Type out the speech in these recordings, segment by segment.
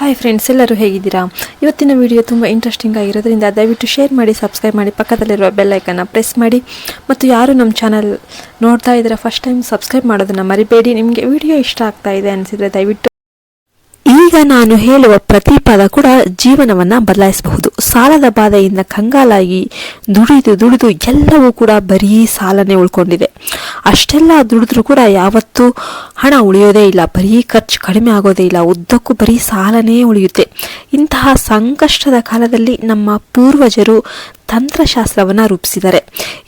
Hi friends, ಎಲ್ಲರೂ ಹೇಗಿದ್ದೀರಾ? ಇವತ್ತಿನ ವಿಡಿಯೋ ತುಂಬ ಇಂಟ್ರೆಸ್ಟಿಂಗ್ ಆಗಿರೋದ್ರಿಂದ ದಯವಿಟ್ಟು ಶೇರ್ ಮಾಡಿ, ಸಬ್ಸ್ಕ್ರೈಬ್ ಮಾಡಿ, ಪಕ್ಕದಲ್ಲಿರುವ ಬೆಲ್ ಐಕನ್ನ ಪ್ರೆಸ್ ಮಾಡಿ. ಮತ್ತು ಯಾರು ನಮ್ಮ ಚಾನಲ್ ನೋಡ್ತಾ ಇದ್ದೀರಾ ಫಸ್ಟ್ ಟೈಮ್, ಸಬ್ಸ್ಕ್ರೈಬ್ ಮಾಡೋದನ್ನು ಮರಿಬೇಡಿ. ನಿಮಗೆ ವಿಡಿಯೋ ಇಷ್ಟ ಆಗ್ತಾ ಇದೆ ಅನಿಸಿದರೆ ದಯವಿಟ್ಟು. ಈಗ ನಾನು ಹೇಳುವ ಪ್ರತಿ ಪದ ಕೂಡ ಜೀವನವನ್ನು ಬದಲಾಯಿಸಬಹುದು. ಸಾಲದ ಬಾಧೆಯಿಂದ ಕಂಗಾಲಾಗಿ ದುಡಿದು ಎಲ್ಲವೂ ಕೂಡ ಬರೀ ಸಾಲನೇ ಉಳ್ಕೊಂಡಿದೆ. ಅಷ್ಟೆಲ್ಲ ದುಡಿದ್ರೂ ಕೂಡ ಯಾವತ್ತೂ ಹಣ ಉಳಿಯೋದೇ ಇಲ್ಲ, ಬರೀ ಖರ್ಚು ಕಡಿಮೆ ಆಗೋದೇ ಇಲ್ಲ, ಉದ್ದಕ್ಕೂ ಬರೀ ಸಾಲನೇ ಉಳಿಯುತ್ತೆ. ಇಂತಹ ಸಂಕಷ್ಟದ ಕಾಲದಲ್ಲಿ ನಮ್ಮ ಪೂರ್ವಜರು ತಂತ್ರಶಾಸ್ತ್ರವನ್ನು ರೂಪಿಸಿದ್ದಾರೆ.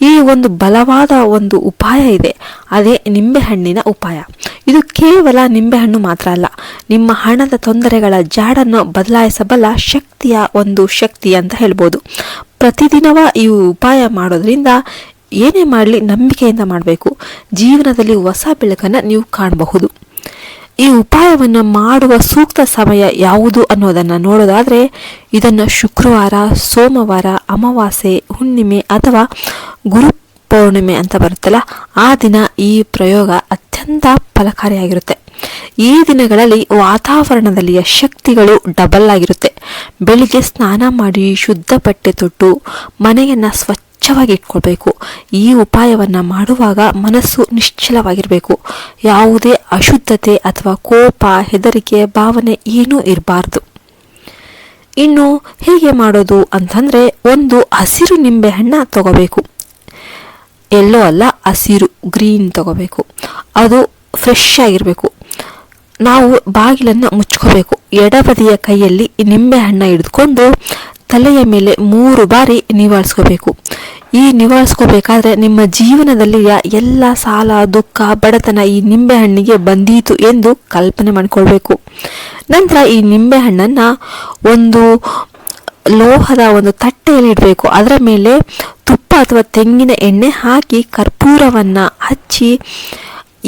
ಈ ಒಂದು ಬಲವಾದ ಒಂದು ಉಪಾಯ ಇದೆ, ಅದೇ ನಿಂಬೆಹಣ್ಣಿನ ಉಪಾಯ. ಇದು ಕೇವಲ ನಿಂಬೆಹಣ್ಣು ಮಾತ್ರ ಅಲ್ಲ, ನಿಮ್ಮ ಹಣದ ತೊಂದರೆಗಳ ಜಾಡನ್ನು ಬದಲಾಯಿಸಬಲ್ಲ ಶಕ್ತಿ ಅಂತ ಹೇಳ್ಬೋದು. ಪ್ರತಿದಿನವ ಈ ಉಪಾಯ ಮಾಡೋದ್ರಿಂದ ಏನೇ ಮಾಡಲಿ ನಂಬಿಕೆಯಿಂದ ಮಾಡಬೇಕು. ಜೀವನದಲ್ಲಿ ಹೊಸ ಬೆಳಕನ್ನು ನೀವು ಕಾಣಬಹುದು. ಈ ಉಪಾಯವನ್ನು ಮಾಡುವ ಸೂಕ್ತ ಸಮಯ ಯಾವುದು ಅನ್ನೋದನ್ನು ನೋಡೋದಾದರೆ, ಇದನ್ನು ಶುಕ್ರವಾರ, ಸೋಮವಾರ, ಅಮಾವಾಸ್ಯೆ, ಹುಣ್ಣಿಮೆ ಅಥವಾ ಗುರು ಪೌರ್ಣಿಮೆ ಅಂತ ಬರುತ್ತಲ್ಲ, ಆ ದಿನ ಈ ಪ್ರಯೋಗ ಅತ್ಯಂತ ಫಲಕಾರಿಯಾಗಿರುತ್ತೆ. ಈ ದಿನಗಳಲ್ಲಿ ವಾತಾವರಣದಲ್ಲಿಯ ಶಕ್ತಿಗಳು ಡಬಲ್ ಆಗಿರುತ್ತೆ. ಬೆಳಿಗ್ಗೆ ಸ್ನಾನ ಮಾಡಿ ಶುದ್ಧ ಬಟ್ಟೆ ತೊಟ್ಟು ಮನೆಯನ್ನು ಸ್ವಚ್ಛವಾಗಿ ಇಟ್ಕೊಳ್ಬೇಕು. ಈ ಉಪಾಯವನ್ನು ಮಾಡುವಾಗ ಮನಸ್ಸು ನಿಶ್ಚಲವಾಗಿರಬೇಕು. ಯಾವುದೇ ಅಶುದ್ಧತೆ ಅಥವಾ ಕೋಪ, ಹೆದರಿಕೆ ಭಾವನೆ ಏನೂ ಇರಬಾರ್ದು. ಇನ್ನು ಹೇಗೆ ಮಾಡೋದು ಅಂತಂದರೆ, ಒಂದು ಹಸಿರು ನಿಂಬೆಹಣ್ಣ ತಗೋಬೇಕು. ಎಲ್ಲೋ ಅಲ್ಲ, ಹಸಿರು ಗ್ರೀನ್ ತಗೋಬೇಕು. ಅದು ಫ್ರೆಶ್ ಆಗಿರಬೇಕು. ನಾವು ಬಾಗಿಲನ್ನು ಮುಚ್ಕೋಬೇಕು. ಎಡಬದಿಯ ಕೈಯಲ್ಲಿ ನಿಂಬೆಹಣ್ಣ ಹಿಡಿದುಕೊಂಡು ತಲೆಯ ಮೇಲೆ 3 ಬಾರಿ ನಿವಾಳಿಸ್ಕೋಬೇಕು. ಈ ನಿವಾಳಿಸ್ಕೋಬೇಕಾದ್ರೆ ನಿಮ್ಮ ಜೀವನದಲ್ಲಿ ಎಲ್ಲ ಸಾಲ, ದುಃಖ, ಬಡತನ ಈ ನಿಂಬೆಹಣ್ಣಿಗೆ ಬಂದೀತು ಎಂದು ಕಲ್ಪನೆ ಮಾಡಿಕೊಳ್ಬೇಕು. ನಂತರ ಈ ನಿಂಬೆಹಣ್ಣನ್ನು ಒಂದು ಲೋಹದ ಒಂದು ತಟ್ಟೆಯಲ್ಲಿ ಇಡಬೇಕು. ಅದರ ಮೇಲೆ ತುಪ್ಪ ಅಥವಾ ತೆಂಗಿನ ಎಣ್ಣೆ ಹಾಕಿ ಕರ್ಪೂರವನ್ನು ಹಚ್ಚಿ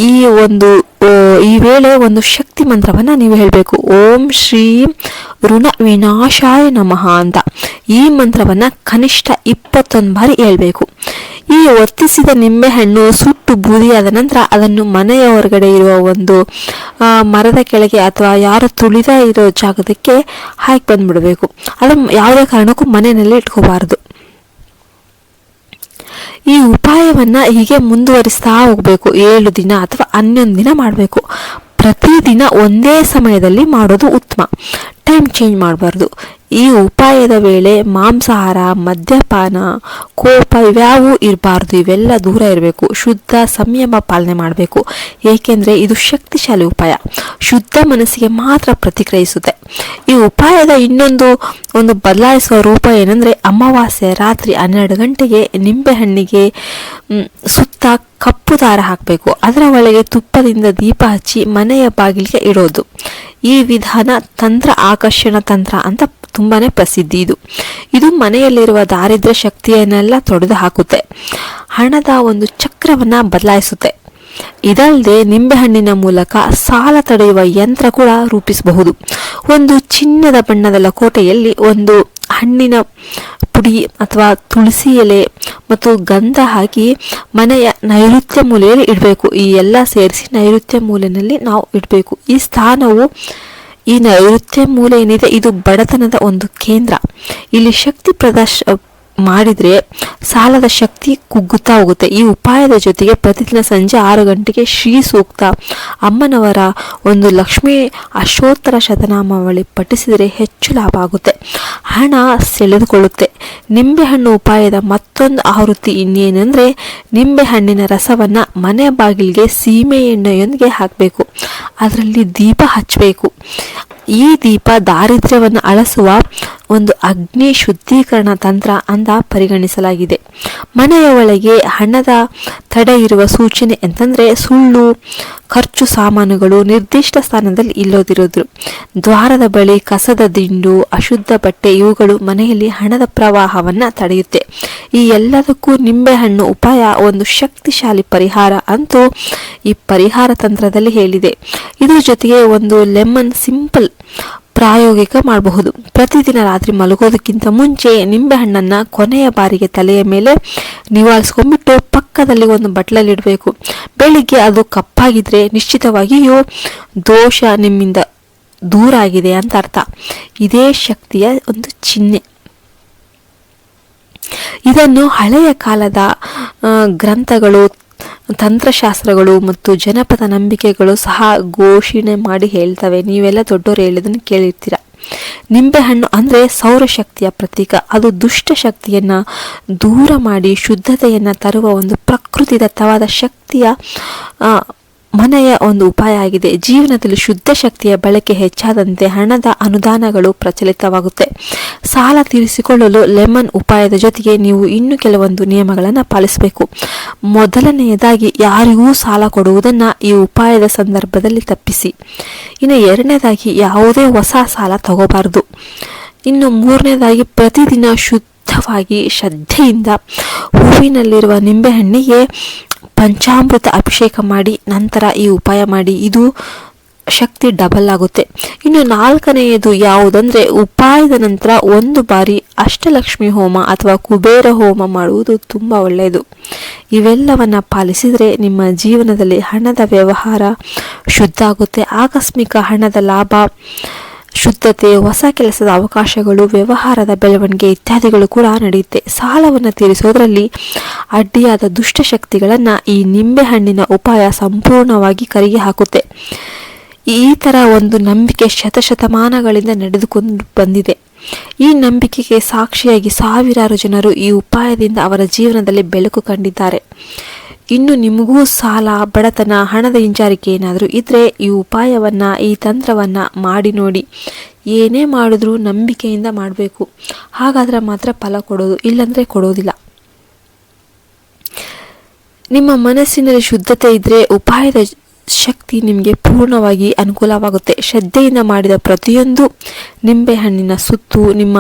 ಈ ವೇಳೆ ಒಂದು ಶಕ್ತಿ ಮಂತ್ರವನ್ನು ನೀವು ಹೇಳಬೇಕು. ಓಂ ಶ್ರೀ ಋಣ ವಿನಾಶಾಯ ನಮಃ ಅಂತ. ಈ ಮಂತ್ರವನ್ನು ಕನಿಷ್ಠ 21 ಬಾರಿ ಹೇಳಬೇಕು. ಈ ಒತ್ತಿಸಿದ ನಿಂಬೆಹಣ್ಣು ಸುಟ್ಟು ಬೂದಿಯಾದ ನಂತರ ಅದನ್ನು ಮನೆಯ ಹೊರಗಡೆ ಇರುವ ಒಂದು ಮರದ ಕೆಳಗೆ ಅಥವಾ ಯಾರು ತುಳಿದ ಇರೋ ಜಾಗದಕ್ಕೆ ಹಾಕಿ ಬಂದ್ಬಿಡಬೇಕು. ಅದನ್ನು ಯಾವುದೇ ಕಾರಣಕ್ಕೂ ಮನೆಯಲ್ಲಿ ಇಟ್ಕೋಬಾರದು. ಈ ಉಪಾಯವನ್ನು ಹೀಗೆ ಮುಂದುವರಿಸ್ತಾ ಹೋಗಬೇಕು. 7 ದಿನ ಅಥವಾ 11 ದಿನ ಮಾಡಬೇಕು. ಪ್ರತಿದಿನ ಒಂದೇ ಸಮಯದಲ್ಲಿ ಮಾಡೋದು ಉತ್ತಮ. ಟೈಮ್ ಚೇಂಜ್ ಮಾಡಬಾರ್ದು. ಈ ಉಪಾಯದ ವೇಳೆ ಮಾಂಸಾಹಾರ, ಮದ್ಯಪಾನ, ಕೋಪ ಇವ್ಯಾವೂ ಇರಬಾರ್ದು. ಇವೆಲ್ಲ ದೂರ ಇರಬೇಕು. ಶುದ್ಧ ಸಂಯಮ ಪಾಲನೆ ಮಾಡಬೇಕು. ಏಕೆಂದರೆ ಇದು ಶಕ್ತಿಶಾಲಿ ಉಪಾಯ, ಶುದ್ಧ ಮನಸ್ಸಿಗೆ ಮಾತ್ರ ಪ್ರತಿಕ್ರಿಯಿಸುತ್ತೆ. ಈ ಉಪಾಯದ ಇನ್ನೊಂದು ಬದಲಾಯಿಸುವ ರೂಪ ಏನಂದರೆ, ಅಮಾವಾಸ್ಯೆ ರಾತ್ರಿ 12 ಗಂಟೆಗೆ ನಿಂಬೆಹಣ್ಣಿಗೆ ಸುತ್ತ ಕಪ್ಪು ದಾರ ಹಾಕಬೇಕು. ಅದರ ಒಳಗೆ ತುಪ್ಪದಿಂದ ದೀಪ ಹಚ್ಚಿ ಮನೆಯ ಬಾಗಿಲಿಗೆ ಇಡೋದು. ಈ ವಿಧಾನ ತಂತ್ರ ಆಕರ್ಷಣ ತಂತ್ರ ಅಂತ ತುಂಬಾನೇ ಪ್ರಸಿದ್ಧಿ. ಇದು ಮನೆಯಲ್ಲಿರುವ ದಾರಿದ್ರ್ಯ ಶಕ್ತಿಯನ್ನೆಲ್ಲ ತೊಡೆದು ಹಾಕುತ್ತೆ. ಹಣದ ಒಂದು ಚಕ್ರವನ್ನು ಬದಲಾಯಿಸುತ್ತೆ. ಇದಲ್ಲದೆ ನಿಂಬೆಹಣ್ಣಿನ ಮೂಲಕ ಸಾಲ ತಡೆಯುವ ಯಂತ್ರ ಕೂಡ ರೂಪಿಸಬಹುದು. ಒಂದು ಚಿನ್ನದ ಬಣ್ಣದ ಲಕೋಟೆಯಲ್ಲಿ ಒಂದು ಹಣ್ಣಿನ ಪುಡಿ ಅಥವಾ ತುಳಸಿ ಎಲೆ ಮತ್ತು ಗಂಧ ಹಾಕಿ ಮನೆಯ ನೈಋತ್ಯ ಮೂಲೆಯಲ್ಲಿ ಇಡಬೇಕು. ಈ ಎಲ್ಲ ಸೇರಿಸಿ ನೈಋತ್ಯ ಮೂಲೆಯಲ್ಲಿ ನಾವು ಇಡಬೇಕು. ಈ ನೈಋತ್ಯ ಮೂಲೆ ಏನಿದೆ, ಇದು ಬಡತನದ ಒಂದು ಕೇಂದ್ರ. ಇಲ್ಲಿ ಶಕ್ತಿ ಮಾಡಿದರೆ ಸಾಲದ ಶಕ್ತಿ ಕುಗ್ಗುತ್ತಾ ಹೋಗುತ್ತೆ. ಈ ಉಪಾಯದ ಜೊತೆಗೆ ಪ್ರತಿದಿನ ಸಂಜೆ 6 ಗಂಟೆಗೆ ಶ್ರೀ ಸೂಕ್ತ, ಅಮ್ಮನವರ ಒಂದು ಲಕ್ಷ್ಮೀ ಅಷ್ಟೋತ್ತರ ಶತನಾಮಾವಳಿ ಪಠಿಸಿದರೆ ಹೆಚ್ಚು ಲಾಭ ಆಗುತ್ತೆ. ಹಣ ಸೆಳೆದುಕೊಳ್ಳುತ್ತೆ. ನಿಂಬೆಹಣ್ಣು ಉಪಾಯದ ಮತ್ತೊಂದು ಆವೃತ್ತಿ ಇನ್ನೇನೆಂದರೆ, ನಿಂಬೆಹಣ್ಣಿನ ರಸವನ್ನು ಮನೆ ಬಾಗಿಲಿಗೆ ಸೀಮೆ ಎಣ್ಣೆಯೊಂದಿಗೆ ಹಾಕಬೇಕು. ಅದರಲ್ಲಿ ದೀಪ ಹಚ್ಚಬೇಕು. ಈ ದೀಪ ದಾರಿದ್ರ್ಯವನ್ನು ಅಳಿಸುವ ಒಂದು ಅಗ್ನಿ ಶುದ್ಧೀಕರಣ ತಂತ್ರ ಅಂತ ಪರಿಗಣಿಸಲಾಗಿದೆ. ಮನೆಯ ಒಳಗೆ ಹಣದ ತಡೆ ಇರುವ ಸೂಚನೆ ಅಂತಂದರೆ, ಸುಳ್ಳು, ಖರ್ಚು ಸಾಮಾನುಗಳು ನಿರ್ದಿಷ್ಟ ಸ್ಥಾನದಲ್ಲಿ ಇಲ್ಲದಿರೋದು, ದ್ವಾರದ ಬಳಿ ಕಸದ ದಿಂಡು, ಅಶುದ್ಧ ಬಟ್ಟೆ ಇವುಗಳು ಮನೆಯಲ್ಲಿ ಹಣದ ಪ್ರವಾಹವನ್ನು ತಡೆಯುತ್ತೆ. ಈ ಎಲ್ಲದಕ್ಕೂ ನಿಂಬೆಹಣ್ಣು ಉಪಾಯ ಒಂದು ಶಕ್ತಿಶಾಲಿ ಪರಿಹಾರ ಅಂತೂ ಈ ಪರಿಹಾರ ತಂತ್ರದಲ್ಲಿ ಹೇಳಿದೆ. ಇದರ ಜೊತೆಗೆ ಒಂದು ಲೆಮನ್ ಸಿಂಪಲ್ ಪ್ರಾಯೋಗಿಕ ಮಾಡಬಹುದು. ಪ್ರತಿದಿನ ರಾತ್ರಿ ಮಲಗೋದಕ್ಕಿಂತ ಮುಂಚೆ ನಿಂಬೆಹಣ್ಣನ್ನು ಕೊನೆಯ ಬಾರಿಗೆ ತಲೆಯ ಮೇಲೆ ನಿವಾಳಿಸ್ಕೊಂಡ್ಬಿಟ್ಟು ಪಕ್ಕದಲ್ಲಿ ಒಂದು ಬಟ್ಲಲ್ಲಿ ಇಡಬೇಕು. ಬೆಳಿಗ್ಗೆ ಅದು ಕಪ್ಪಾಗಿದ್ರೆ ನಿಶ್ಚಿತವಾಗಿಯೂ ದೋಷ ನಿಮ್ಮಿಂದ ದೂರ ಆಗಿದೆ ಅಂತ ಅರ್ಥ. ಇದೇ ಶಕ್ತಿಯ ಒಂದು ಚಿಹ್ನೆ. ಇದನ್ನು ಹಳೆಯ ಕಾಲದ ಗ್ರಂಥಗಳು, ತಂತ್ರಶಾಸ್ತ್ರಗಳು ಮತ್ತು ಜನಪದ ನಂಬಿಕೆಗಳು ಸಹ ಘೋಷಣೆ ಮಾಡಿ ಹೇಳ್ತವೆ. ನೀವೆಲ್ಲ ದೊಡ್ಡವರು ಹೇಳಿದ್ದನ್ನು ಕೇಳಿರ್ತೀರ. ನಿಂಬೆಹಣ್ಣು ಅಂದರೆ ಸೌರಶಕ್ತಿಯ ಪ್ರತೀಕ. ಅದು ದುಷ್ಟ ಶಕ್ತಿಯನ್ನು ದೂರ ಮಾಡಿ ಶುದ್ಧತೆಯನ್ನು ತರುವ ಒಂದು ಪ್ರಕೃತಿದತ್ತವಾದ ಶಕ್ತಿಯ ಮನೆಯ ಒಂದು ಉಪಾಯ ಆಗಿದೆ. ಜೀವನದಲ್ಲಿ ಶುದ್ಧ ಶಕ್ತಿಯ ಬಳಕೆ ಹೆಚ್ಚಾದಂತೆ ಹಣದ ಅನುದಾನಗಳು ಪ್ರಚಲಿತವಾಗುತ್ತೆ. ಸಾಲ ತೀರಿಸಿಕೊಳ್ಳಲು ಲೆಮನ್ ಉಪಾಯದ ಜೊತೆಗೆ ನೀವು ಇನ್ನೂ ಕೆಲವೊಂದು ನಿಯಮಗಳನ್ನು ಪಾಲಿಸಬೇಕು. ಮೊದಲನೆಯದಾಗಿ, ಯಾರಿಗೂ ಸಾಲ ಕೊಡುವುದನ್ನು ಈ ಉಪಾಯದ ಸಂದರ್ಭದಲ್ಲಿ ತಪ್ಪಿಸಿ. ಇನ್ನು ಎರಡನೇದಾಗಿ, ಯಾವುದೇ ಹೊಸ ಸಾಲ ತಗೋಬಾರ್ದು. ಇನ್ನು ಮೂರನೇದಾಗಿ, ಪ್ರತಿದಿನ ಶುದ್ಧವಾಗಿ ಶ್ರದ್ಧೆಯಿಂದ ಹೂವಿನಲ್ಲಿರುವ ನಿಂಬೆಹಣ್ಣಿಗೆ ಪಂಚಾಮೃತ ಅಭಿಷೇಕ ಮಾಡಿ ನಂತರ ಈ ಉಪಾಯ ಮಾಡಿ. ಇದು ಶಕ್ತಿ ಡಬಲ್ ಆಗುತ್ತೆ. ಇನ್ನು ನಾಲ್ಕನೆಯದು ಯಾವುದಂದರೆ, ಉಪಾಯದ ನಂತರ ಒಂದು ಬಾರಿ ಅಷ್ಟಲಕ್ಷ್ಮಿ ಹೋಮ ಅಥವಾ ಕುಬೇರ ಹೋಮ ಮಾಡುವುದು ತುಂಬ ಒಳ್ಳೆಯದು. ಇವೆಲ್ಲವನ್ನು ಪಾಲಿಸಿದರೆ ನಿಮ್ಮ ಜೀವನದಲ್ಲಿ ಹಣದ ವ್ಯವಹಾರ ಶುದ್ಧ ಆಗುತ್ತೆ. ಆಕಸ್ಮಿಕ ಹಣದ ಲಾಭ, ಶುದ್ಧತೆ, ಹೊಸ ಕೆಲಸದ ಅವಕಾಶಗಳು, ವ್ಯವಹಾರದ ಬೆಳವಣಿಗೆ ಇತ್ಯಾದಿಗಳು ಕೂಡ ನಡೆಯುತ್ತೆ. ಸಾಲವನ್ನು ತೀರಿಸೋದ್ರಲ್ಲಿ ಅಡ್ಡಿಯಾದ ದುಷ್ಟಶಕ್ತಿಗಳನ್ನು ಈ ನಿಂಬೆಹಣ್ಣಿನ ಉಪಾಯ ಸಂಪೂರ್ಣವಾಗಿ ಕರಗಿ ಹಾಕುತ್ತೆ. ಈ ಥರ ಒಂದು ನಂಬಿಕೆ ಶತಶತಮಾನಗಳಿಂದ ನಡೆದುಕೊಂಡು ಬಂದಿದೆ. ಈ ನಂಬಿಕೆಗೆ ಸಾಕ್ಷಿಯಾಗಿ ಸಾವಿರಾರು ಜನರು ಈ ಉಪಾಯದಿಂದ ಅವರ ಜೀವನದಲ್ಲಿ ಬೆಳಕು ಕಂಡಿದ್ದಾರೆ. ಇನ್ನು ನಿಮಗೂ ಸಾಲ, ಬಡತನ, ಹಣದ ಹಿಂಜಾರಿಕೆ ಏನಾದರೂ ಇದ್ದರೆ ಈ ಉಪಾಯವನ್ನು, ಈ ತಂತ್ರವನ್ನು ಮಾಡಿ ನೋಡಿ. ಏನೇ ಮಾಡಿದ್ರೂ ನಂಬಿಕೆಯಿಂದ ಮಾಡಬೇಕು. ಹಾಗಾದರೆ ಮಾತ್ರ ಫಲ ಕೊಡೋದು, ಇಲ್ಲಾಂದರೆ ಕೊಡೋದಿಲ್ಲ. ನಿಮ್ಮ ಮನಸ್ಸಿನಲ್ಲಿ ಶುದ್ಧತೆ ಇದ್ದರೆ ಉಪಾಯದ ಶಕ್ತಿ ನಿಮಗೆ ಪೂರ್ಣವಾಗಿ ಅನುಕೂಲವಾಗುತ್ತೆ. ಶ್ರದ್ಧೆಯಿಂದ ಮಾಡಿದ ಪ್ರತಿಯೊಂದು ನಿಂಬೆಹಣ್ಣಿನ ಸುತ್ತು ನಿಮ್ಮ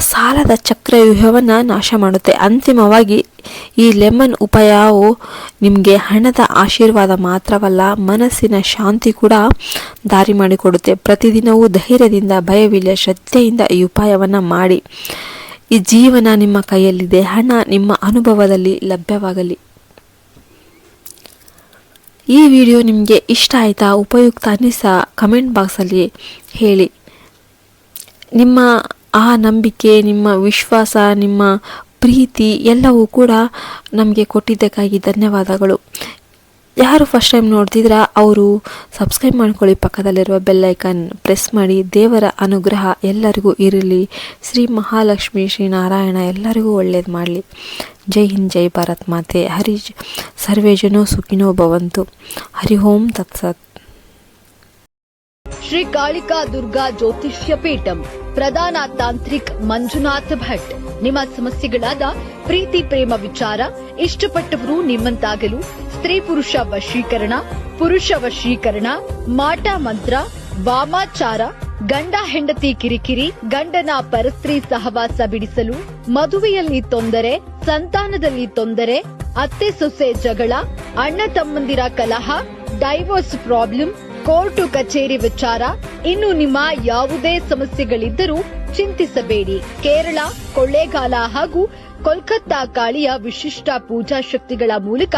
ಸಾಲದ ಚಕ್ರವ್ಯೂಹವನ್ನು ನಾಶ ಮಾಡುತ್ತೆ. ಅಂತಿಮವಾಗಿ ಈ ಲೆಮನ್ ಉಪಾಯವು ನಿಮಗೆ ಹಣದ ಆಶೀರ್ವಾದ ಮಾತ್ರವಲ್ಲ, ಮನಸ್ಸಿನ ಶಾಂತಿ ಕೂಡ ದಾರಿ ಮಾಡಿಕೊಡುತ್ತೆ. ಪ್ರತಿದಿನವೂ ಧೈರ್ಯದಿಂದ, ಭಯವಿಲ್ಲ, ಶ್ರದ್ಧೆಯಿಂದ ಈ ಉಪಾಯವನ್ನು ಮಾಡಿ. ಈ ಜೀವನ ನಿಮ್ಮ ಕೈಯಲ್ಲಿದೆ. ಹಣ ನಿಮ್ಮ ಅನುಭವದಲ್ಲಿ ಲಭ್ಯವಾಗಲಿ. ಈ ವಿಡಿಯೋ ನಿಮಗೆ ಇಷ್ಟ ಆಯಿತಾ, ಉಪಯುಕ್ತ ಅನ್ನಿಸಾ, ಕಮೆಂಟ್ ಬಾಕ್ಸಲ್ಲಿ ಹೇಳಿ. ನಿಮ್ಮ ಆ ನಂಬಿಕೆ, ನಿಮ್ಮ ವಿಶ್ವಾಸ, ನಿಮ್ಮ ಪ್ರೀತಿ ಎಲ್ಲವೂ ಕೂಡ ನಮಗೆ ಕೊಟ್ಟಿದ್ದಕ್ಕಾಗಿ ಧನ್ಯವಾದಗಳು. ಯಾರು ಫಸ್ಟ್ ಟೈಮ್ ನೋಡ್ತಿದ್ರ ಅವರು ಸಬ್ಸ್ಕ್ರೈಬ್ ಮಾಡ್ಕೊಳ್ಳಿ, ಪಕ್ಕದಲ್ಲಿರುವ ಬೆಲ್ ಐಕಾನ್ ಪ್ರೆಸ್ ಮಾಡಿ. ದೇವರ ಅನುಗ್ರಹ ಎಲ್ಲರಿಗೂ ಇರಲಿ. ಶ್ರೀ ಮಹಾಲಕ್ಷ್ಮಿ, ಶ್ರೀ ನಾರಾಯಣ ಎಲ್ಲರಿಗೂ ಒಳ್ಳೇದು ಮಾಡಲಿ. ಜೈ ಹಿಂದ್, ಜೈ ಭಾರತ್ ಮಾತೆ. ಸರ್ವೇ ಜನೋ ಸುಖಿನೋ ಭವಂತು. ಹರಿ ಓಂ ತತ್ಸತ್. ಶ್ರೀ ಕಾಳಿಕಾ ದುರ್ಗಾ ಜ್ಯೋತಿಷ್ಯ ಪೀಠಂ, ಪ್ರಧಾನ ತಾಂತ್ರಿಕ್ ಮಂಜುನಾಥ್ ಭಟ್. ನಿಮ್ಮ ಸಮಸ್ಯೆಗಳಾದ ಪ್ರೀತಿ, ಪ್ರೇಮ ವಿಚಾರ, ಇಷ್ಟಪಟ್ಟವರು ನಿಮ್ಮಂತಾಗಲು, ಸ್ತ್ರೀ ಪುರುಷ ವಶೀಕರಣ, ಪುರುಷ ವಶೀಕರಣ, ಮಾಟ ಮಂತ್ರ, ವಾಮಾಚಾರ, ಗಂಡ ಹೆಂಡತಿ ಕಿರಿಕಿರಿ, ಗಂಡನ ಪರಸ್ತ್ರೀ ಸಹವಾಸ ಬಿಡಿಸಲು, ಮದುವೆಯಲ್ಲಿ ತೊಂದರೆ, ಸಂತಾನದಲ್ಲಿ ತೊಂದರೆ, ಅತ್ತೆ ಸೊಸೆ ಜಗಳ, ಅಣ್ಣ ತಮ್ಮಂದಿರ ಕಲಹ, ಡೈವೋರ್ಸ್ ಪ್ರಾಬ್ಲಮ್, ಕೋರ್ಟು ಕಚೇರಿ ವಿಚಾರ, ಇನ್ನು ನಿಮ್ಮ ಯಾವುದೇ ಸಮಸ್ಯೆಗಳಿದ್ದರೂ ಚಿಂತಿಸಬೇಡಿ. ಕೇರಳ, ಕೊಳ್ಳೇಗಾಲ ಹಾಗೂ ಕೋಲ್ಕತ್ತಾ ಕಾಳಿಯ ವಿಶಿಷ್ಟ ಪೂಜಾ ಶಕ್ತಿಗಳ ಮೂಲಕ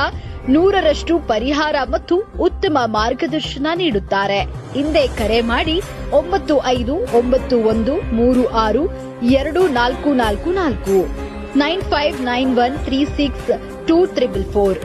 100% ಪರಿಹಾರ ಮತ್ತು ಉತ್ತಮ ಮಾರ್ಗದರ್ಶನ ನೀಡುತ್ತಾರೆ. ಹಿಂದೆ ಕರೆ ಮಾಡಿ 9591362444 9591362444.